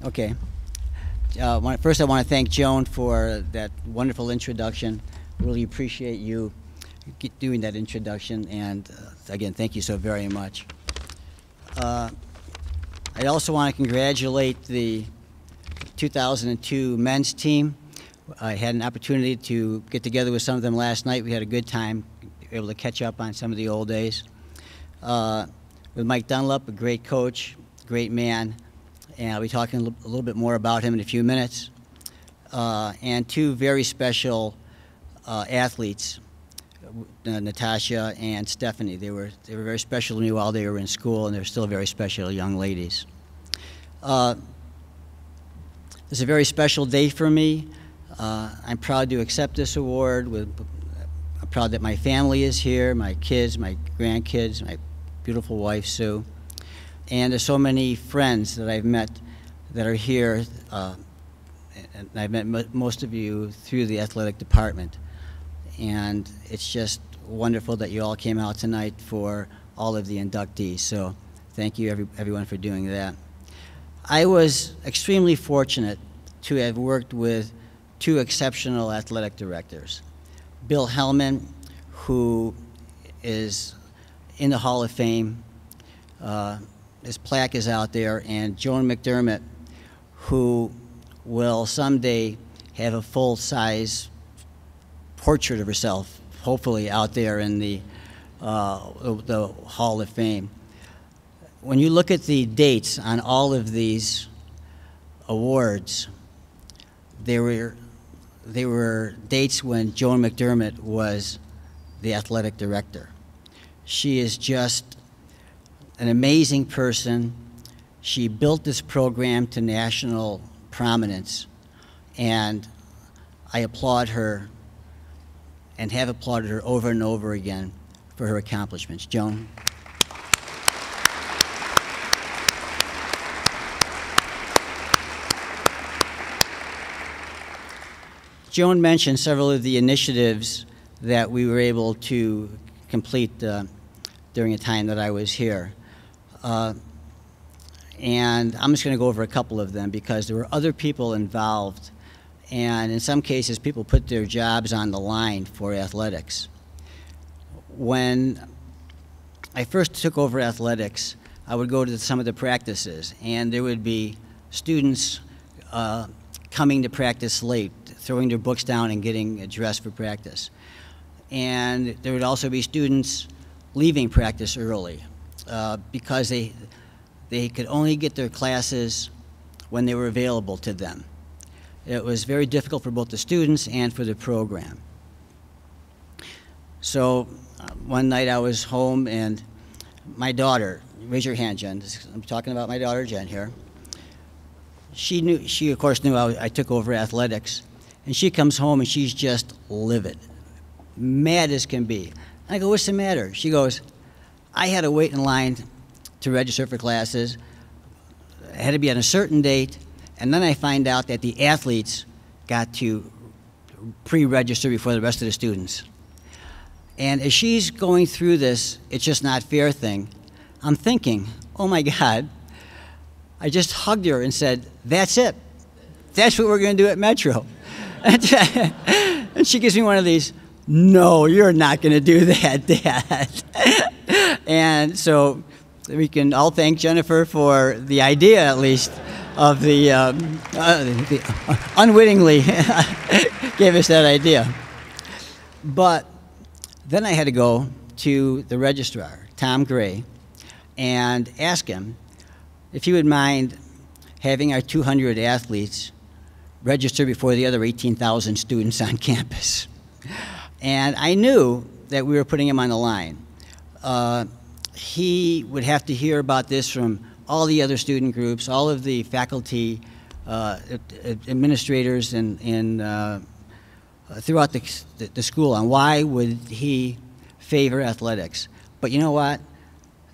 Okay. First, I want to thank Joan for that wonderful introduction. Really appreciate you doing that introduction, and again, thank you so very much. I also want to congratulate the 2002 men's team. I had an opportunity to get together with some of them last night. We had a good time, able to catch up on some of the old days. With Mike Dunlap, a great coach, great man, and I'll be talking a little bit more about him in a few minutes. And two very special athletes, Natasha and Stephanie. They were very special to me while they were in school, and they're still very special young ladies. It's a very special day for me. I'm proud to accept this award. I'm proud that my family is here, my kids, my grandkids, my beautiful wife, Sue. And there's so many friends that I've met that are here. And I've met most of you through the athletic department. And it's just wonderful that you all came out tonight for all of the inductees. So thank you, everyone, for doing that. I was extremely fortunate to have worked with two exceptional athletic directors. Bill Hellman, who is in the Hall of Fame. His plaque is out there, and Joan McDermott, who will someday have a full-size portrait of herself, hopefully out there in the Hall of Fame. When you look at the dates on all of these awards, they were dates when Joan McDermott was the athletic director. She is just an amazing person. She built this program to national prominence, and I applaud her and have applauded her over and over again for her accomplishments. Joan? Joan mentioned several of the initiatives that we were able to complete during the time that I was here. And I'm just going to go over a couple of them because there were other people involved, and in some cases people put their jobs on the line for athletics. When I first took over athletics, I would go to some of the practices, and there would be students coming to practice late, throwing their books down and getting dressed for practice. And there would also be students leaving practice early because they could only get their classes when they were available to them. It was very difficult for both the students and for the program. So one night I was home, and my daughter, raise your hand, Jen. I'm talking about my daughter, Jen, here. She of course knew I took over athletics, and she comes home and she's just livid, mad as can be. I go, what's the matter? She goes, I had to wait in line to register for classes. I had to be on a certain date, and then I find out that the athletes got to pre-register before the rest of the students. And as she's going through this "it's just not fair" thing, I'm thinking, oh my God, I just hugged her and said, that's it. That's what we're going to do at Metro. And she gives me one of these, no, you're not going to do that, Dad. And so we can all thank Jennifer for the idea, at least, of the unwittingly gave us that idea. But then I had to go to the registrar, Tom Gray, and ask him if he would mind having our 200 athletes register before the other 18,000 students on campus. And I knew that we were putting him on the line. He would have to hear about this from all the other student groups, all of the faculty, administrators, and throughout the school on why would he favor athletics. But you know what?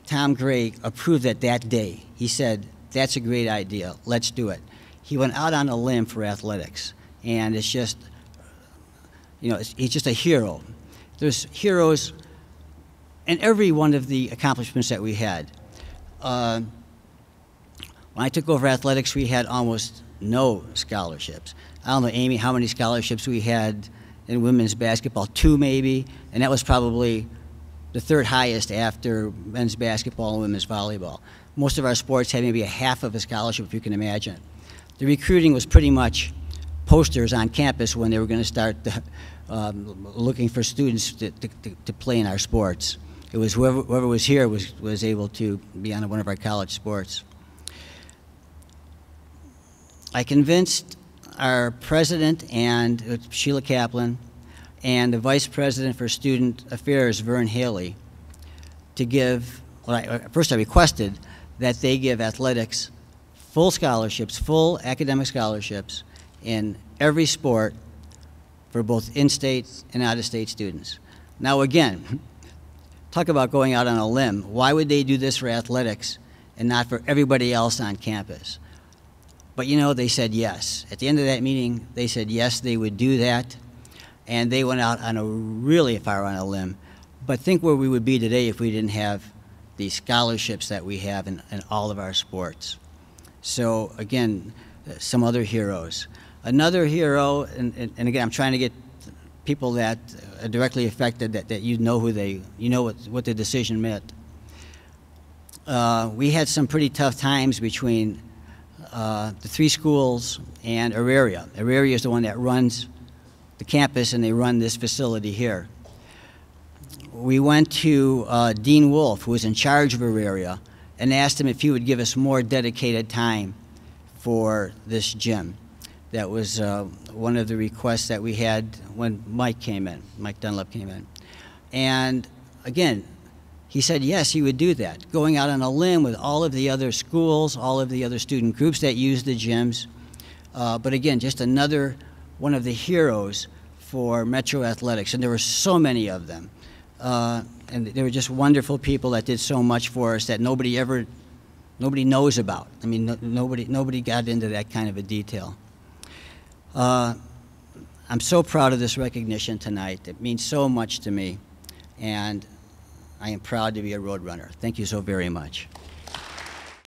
Tom Gray approved it that day. He said, that's a great idea, let's do it. He went out on a limb for athletics, and it's just, you know, he's just a hero. There's heroes in every one of the accomplishments that we had. When I took over athletics, we had almost no scholarships. I don't know, Amy, how many scholarships we had in women's basketball, 2 maybe, and that was probably the 3rd highest after men's basketball and women's volleyball. Most of our sports had maybe a half of a scholarship, if you can imagine. The recruiting was pretty much posters on campus when they were going to start looking for students to play in our sports. It was whoever was here was able to be on one of our college sports. I convinced our president, and Sheila Kaplan, and the vice president for student affairs, Vern Haley, to give, first I requested that they give athletics full scholarships, full academic scholarships in every sport for both in-state and out-of-state students. Now again, talk about going out on a limb. Why would they do this for athletics and not for everybody else on campus? But you know, they said yes. At the end of that meeting, they said yes, they would do that. And they went out on a really far on a limb. But think where we would be today if we didn't have the scholarships that we have in all of our sports. So again, some other heroes. Another hero, and again, I'm trying to get people that are directly affected, that you know what the decision meant. We had some pretty tough times between the 3 schools and Auraria. Auraria is the one that runs the campus, and they run this facility here. We went to Dean Wolf, who was in charge of Auraria, and asked him if he would give us more dedicated time for this gym. That was one of the requests that we had when Mike Dunlap came in. And again, he said yes, he would do that, going out on a limb with all of the other schools, all of the other student groups that use the gyms. But again, just another one of the heroes for Metro Athletics, and there were so many of them. And they were just wonderful people that did so much for us that nobody knows about. I mean, nobody got into that kind of a detail. I'm so proud of this recognition tonight. It means so much to me, and I am proud to be a Roadrunner. Thank you so very much.